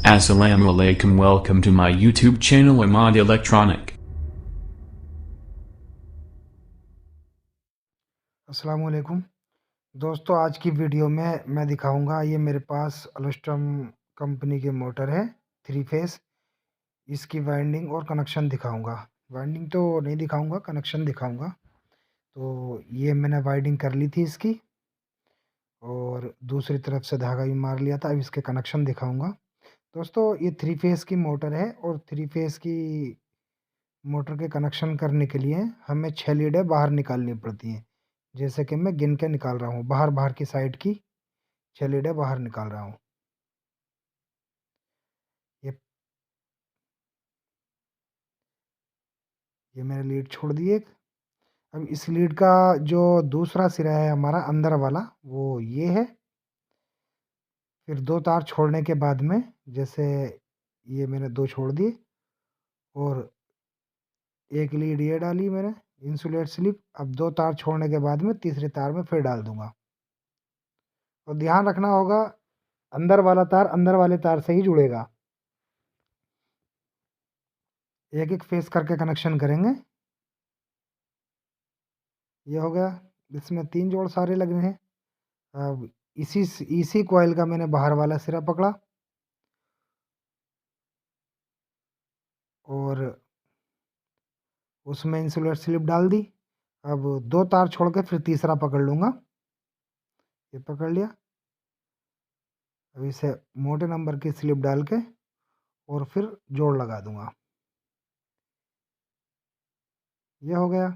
Assalamu alaikum, welcome to my YouTube channel Ahmad Electronic. अस्सलाम वालेकुम दोस्तों, आज की वीडियो में मैं दिखाऊंगा। ये मेरे पास अलस्ट्रम कंपनी के मोटर है 3 फेस। इसकी वाइंडिंग और कनेक्शन दिखाऊंगा। वाइंडिंग तो नहीं दिखाऊंगा, कनेक्शन दिखाऊंगा। तो ये मैंने वाइंडिंग कर ली थी इसकी, और दूसरी तरफ से धागा भी मार लिया था। अब इसके कनेक्शन दिखाऊंगा। दोस्तों, ये 3 फेस की मोटर है, और 3 फेस की मोटर के कनेक्शन करने के लिए हमें 6 लीडें बाहर निकालनी पड़ती हैं। जैसे कि मैं गिन के निकाल रहा हूँ, बाहर की साइड की 6 लीडें बाहर निकाल रहा हूँ। ये ये मैंने लीड छोड़ दी एक। अब इस लीड का जो दूसरा सिरा है हमारा अंदर वाला, वो ये है। फिर 2 तार छोड़ने के बाद में, जैसे ये मैंने 2 छोड़ दिए, और एक लीड ये डाली मैंने इंसुलेट स्लिप। अब 2 तार छोड़ने के बाद में तीसरे तार में फिर डाल दूंगा। और ध्यान रखना होगा, अंदर वाला तार अंदर वाले तार से ही जुड़ेगा। एक एक फेस करके कनेक्शन करेंगे। ये हो गया। इसमें 3 जोड़ सारे लग रहे हैं। अब इसी कॉइल का मैंने बाहर वाला सिरा पकड़ा, और उसमें इंसुलेट स्लिप डाल दी। अब 2 तार छोड़ के फिर तीसरा पकड़ लूँगा। ये पकड़ लिया। अब इसे मोटे नंबर की स्लिप डाल के और फिर जोड़ लगा दूंगा। ये हो गया।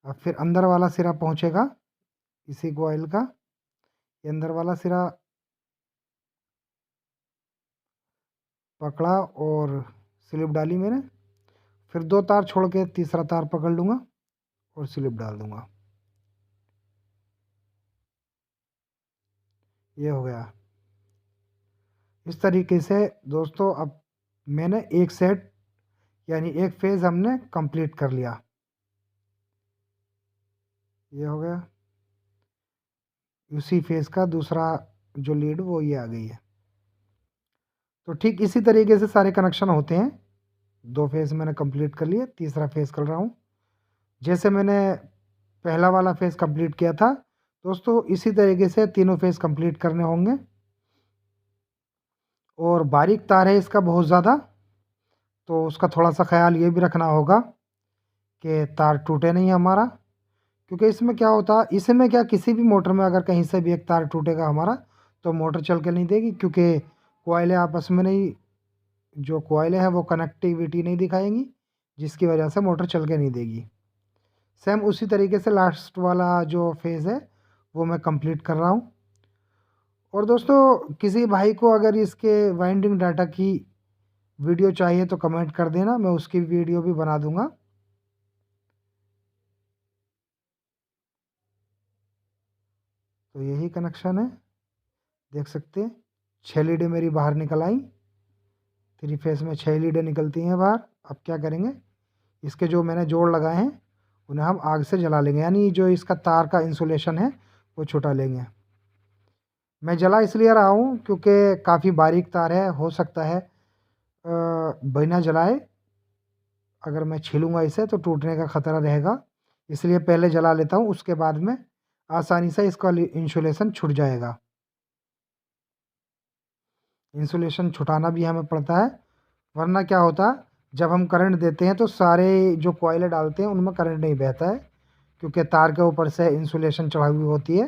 अब फिर अंदर वाला सिरा पहुंचेगा इसी कॉइल का। ये अंदर वाला सिरा पकड़ा और स्लिप डाली मैंने। फिर 2 तार छोड़ के तीसरा तार पकड़ लूँगा और स्लिप डाल दूंगा। ये हो गया। इस तरीके से दोस्तों, अब मैंने एक सेट यानी एक फेज़ हमने कंप्लीट कर लिया। ये हो गया। उसी फेज़ का दूसरा जो लीड वो ये आ गई है। तो ठीक इसी तरीके से सारे कनेक्शन होते हैं। 2 फेज़ मैंने कंप्लीट कर लिए, तीसरा फेज़ कर रहा हूँ। जैसे मैंने पहला वाला फेज़ कंप्लीट किया था दोस्तों, इसी तरीके से तीनों फेज़ कंप्लीट करने होंगे। और बारीक तार है इसका बहुत ज़्यादा, तो उसका थोड़ा-सा ख़्याल ये भी रखना होगा कि तार टूटे नहीं हमारा। क्योंकि इसमें क्या होता है, इसमें क्या, किसी भी मोटर में अगर कहीं से भी एक तार टूटेगा हमारा, तो मोटर चल के नहीं देगी। क्योंकि कॉइलें आपस में नहीं, जो कॉइलें हैं वो कनेक्टिविटी नहीं दिखाएंगी, जिसकी वजह से मोटर चल के नहीं देगी। सेम उसी तरीके से लास्ट वाला जो फेज़ है वो मैं कंप्लीट कर रहा हूँ। और दोस्तों, किसी भाई को अगर इसके वाइंडिंग डाटा की वीडियो चाहिए तो कमेंट कर देना, मैं उसकी वीडियो भी बना दूंगा। तो यही कनेक्शन है, देख सकते हैं। 6 लीडें मेरी बाहर निकल आई। 3 फेस में 6 लीडें निकलती हैं बाहर। अब क्या करेंगे, इसके जो मैंने जोड़ लगाए हैं उन्हें हम आग से जला लेंगे, यानी जो इसका तार का इंसुलेशन है वो छुटा लेंगे। मैं जला इसलिए रहा हूँ क्योंकि काफ़ी बारीक तार है, हो सकता है बिना जलाए अगर मैं छीलूँगा इसे तो टूटने का ख़तरा रहेगा। इसलिए पहले जला लेता हूँ, उसके बाद में आसानी से इसका इंसुलेशन छूट जाएगा। इंसुलेशन छुटाना भी हमें पड़ता है, वरना क्या होता, जब हम करंट देते हैं तो सारे जो कॉइलें डालते हैं उनमें करंट नहीं बहता है, क्योंकि तार के ऊपर से इंसुलेशन चढ़ा हुई होती है।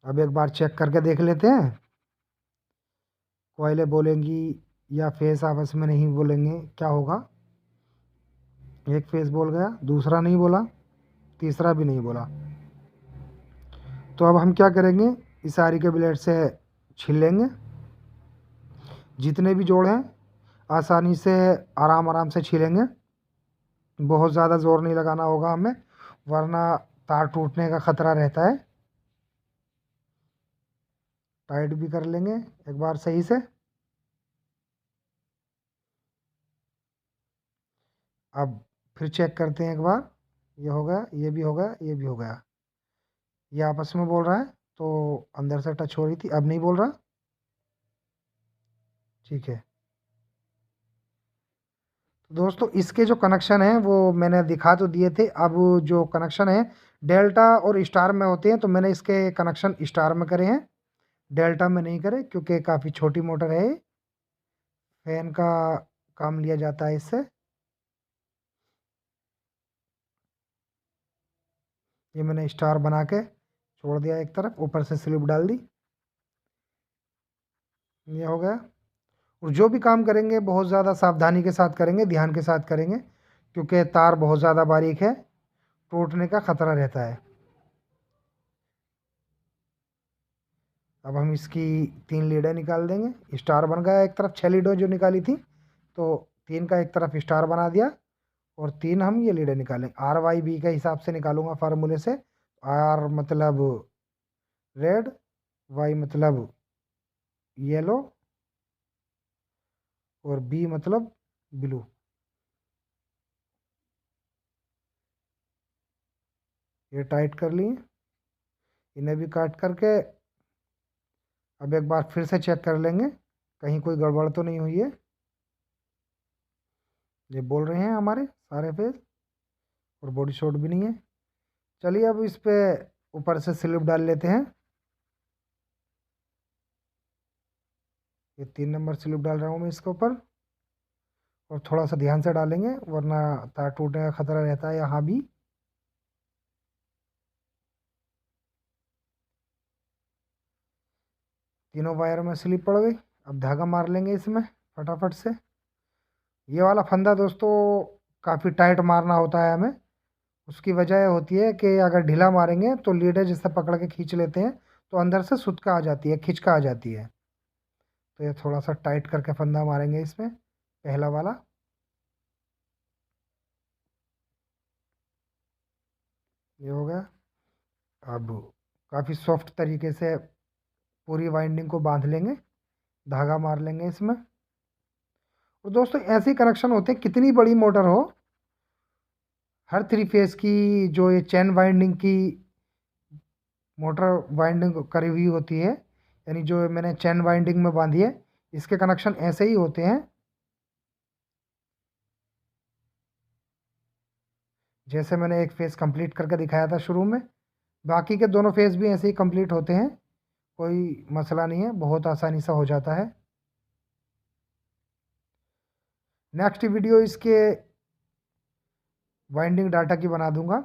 अब एक बार चेक करके देख लेते हैं, कॉइलें बोलेंगी या फेस आपस में नहीं बोलेंगे, क्या होगा। एक फेस बोल गया, दूसरा नहीं बोला, तीसरा भी नहीं बोला। तो अब हम क्या करेंगे, इस आरी के ब्लेड से छील लेंगे। जितने भी जोड़ हैं आसानी से आराम आराम से छीलेंगे। बहुत ज़्यादा ज़ोर नहीं लगाना होगा हमें, वरना तार टूटने का ख़तरा रहता है। टाइट भी कर लेंगे एक बार सही से। अब फिर चेक करते हैं एक बार। ये हो गया, ये भी हो गया, ये भी हो गया। ये आपस में बोल रहा है तो अंदर से टच हो रही थी, अब नहीं बोल रहा। ठीक है, तो दोस्तों इसके जो कनेक्शन है वो मैंने दिखा तो दिए थे। अब जो कनेक्शन है डेल्टा और स्टार में होते हैं, तो मैंने इसके कनेक्शन स्टार में करे हैं, डेल्टा में नहीं करे, क्योंकि काफ़ी छोटी मोटर है। फैन का काम लिया जाता है इससे। ये मैंने स्टार बना के छोड़ दिया एक तरफ, ऊपर से स्लिप डाल दी, ये हो गया। और जो भी काम करेंगे बहुत ज़्यादा सावधानी के साथ करेंगे, ध्यान के साथ करेंगे, क्योंकि तार बहुत ज़्यादा बारीक है, टूटने का खतरा रहता है। अब हम इसकी 3 लीडें निकाल देंगे। स्टार बन गया एक तरफ, 6 लीडें जो निकाली थी, तो 3 का एक तरफ स्टार बना दिया, और 3 हम ये लीडें निकालेंगे। RYB के हिसाब से निकालूंगा फार्मूले से। R मतलब रेड, Y मतलब येलो, और B मतलब ब्लू। ये टाइट कर लिए, इन्हें भी काट करके अब एक बार फिर से चेक कर लेंगे कहीं कोई गड़बड़ तो नहीं हुई है। ये बोल रहे हैं हमारे सारे फेज, और बॉडी शॉट भी नहीं है। चलिए अब इस पे ऊपर से स्लिप डाल लेते हैं। ये 3 नंबर स्लिप डाल रहा हूँ मैं इसके ऊपर, और थोड़ा सा ध्यान से डालेंगे वरना तार टूटने का खतरा रहता है यहाँ भी। तीनों वायर में स्लिप पड़ गई। अब धागा मार लेंगे इसमें फटाफट से। ये वाला फंदा दोस्तों काफ़ी टाइट मारना होता है हमें। उसकी वजह यह होती है कि अगर ढीला मारेंगे तो लीडे जिससे पकड़ के खींच लेते हैं, तो अंदर से सुटका आ जाती है, खिंचका आ जाती है। तो ये थोड़ा सा टाइट करके फंदा मारेंगे इसमें, पहला वाला। ये हो गया। अब काफ़ी सॉफ्ट तरीके से पूरी वाइंडिंग को बांध लेंगे, धागा मार लेंगे इसमें। और दोस्तों ऐसे कनेक्शन होते हैं, कितनी बड़ी मोटर हो, हर 3 फेज की जो ये चैन वाइंडिंग की मोटर वाइंडिंग करी हुई होती है, यानी जो मैंने चैन वाइंडिंग में बांधी है, इसके कनेक्शन ऐसे ही होते हैं जैसे मैंने एक फेज कंप्लीट करके दिखाया था शुरू में। बाकी के दोनों फेज भी ऐसे ही कंप्लीट होते हैं, कोई मसला नहीं है, बहुत आसानी से हो जाता है। नेक्स्ट वीडियो इसके वाइंडिंग डाटा की बना दूंगा।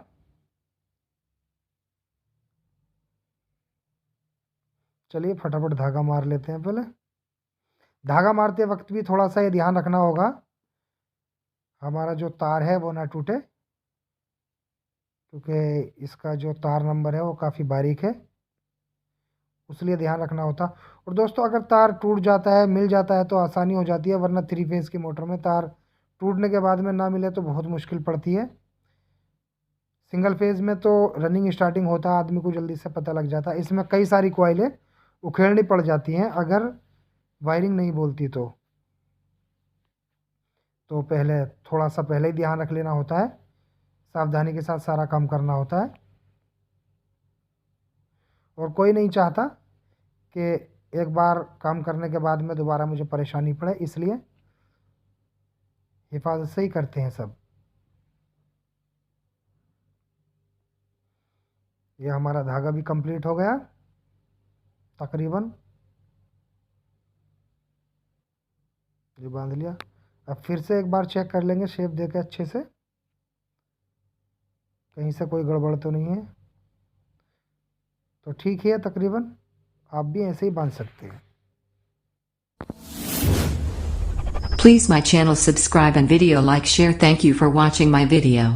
चलिए फटाफट धागा मार लेते हैं। पहले धागा मारते वक्त भी थोड़ा सा ये ध्यान रखना होगा हमारा जो तार है वो ना टूटे, क्योंकि इसका जो तार नंबर है वो काफ़ी बारीक है, इसलिए ध्यान रखना होता। और दोस्तों अगर तार टूट जाता है, मिल जाता है तो आसानी हो जाती है, वरना 3 फेज की मोटर में तार टूटने के बाद में ना मिले तो बहुत मुश्किल पड़ती है। सिंगल फेज में तो रनिंग स्टार्टिंग होता है, आदमी को जल्दी से पता लग जाता है। इसमें कई सारी कॉइलें उखेड़नी पड़ जाती हैं अगर वायरिंग नहीं बोलती तो पहले थोड़ा सा पहले ही ध्यान रख लेना होता है, सावधानी के साथ सारा काम करना होता है। और कोई नहीं चाहता कि एक बार काम करने के बाद में दोबारा मुझे परेशानी पड़े, इसलिए हिफाजत से ही करते हैं सब। ये हमारा धागा भी कंप्लीट हो गया तकरीबन, ये बांध लिया। अब फिर से एक बार चेक कर लेंगे शेप देके अच्छे से, कहीं से कोई गड़बड़ तो नहीं है। तो ठीक है तकरीबन, आप भी ऐसे ही बांध सकते हैं। Please my channel subscribe and video like share. Thank you for watching my video.